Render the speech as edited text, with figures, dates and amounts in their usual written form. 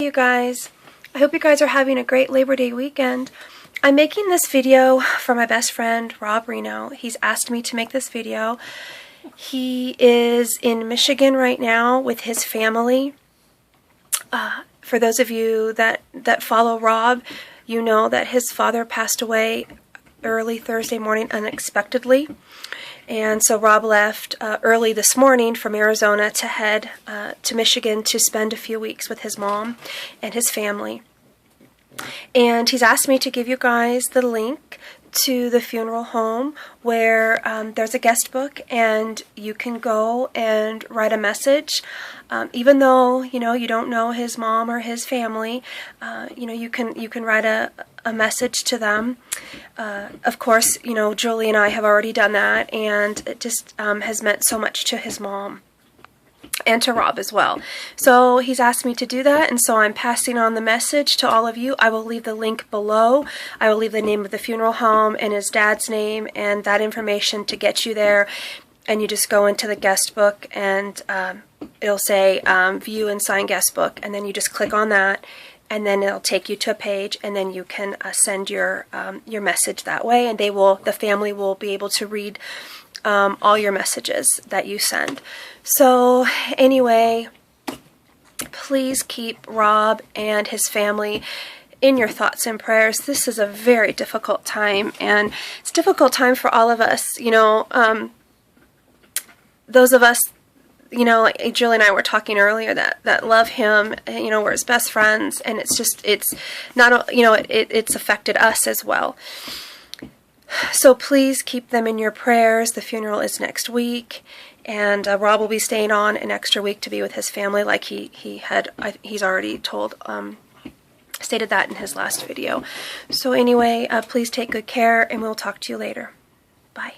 you guys. I hope you guys are having a great Labor Day weekend. I'm making this video for my best friend, Rob Reno. He's asked me to make this video. He is in Michigan right now with his family. For those of you that follow Rob, you know that his father passed away early Thursday morning unexpectedly. And so Rob left early this morning from Arizona to head to Michigan to spend a few weeks with his mom and his family. And he's asked me to give you guys the link to the funeral home where there's a guest book and you can go and write a message. Even though, you don't know his mom or his family, you can write a message to them. Of course, Julie and I have already done that, and it just has meant so much to his mom and to Rob as well. So he's asked me to do that, and so I'm passing on the message to all of you. I will leave the link below. I will leave the name of the funeral home and his dad's name and that information to get you there. And you just go into the guest book and it'll say view and sign guest book, and then you just click on that, and then it'll take you to a page, and then you can send your message that way, and the family will be able to read all your messages that you send. So anyway, please keep Rob and his family in your thoughts and prayers. This is a very difficult time, and it's a difficult time for all of us. Those of us, like Julie and I were talking earlier, that love him, we're his best friends, and it's affected us as well. So please keep them in your prayers. The funeral is next week, and Rob will be staying on an extra week to be with his family, like he's already stated that in his last video. So anyway, please take good care, and we'll talk to you later. Bye.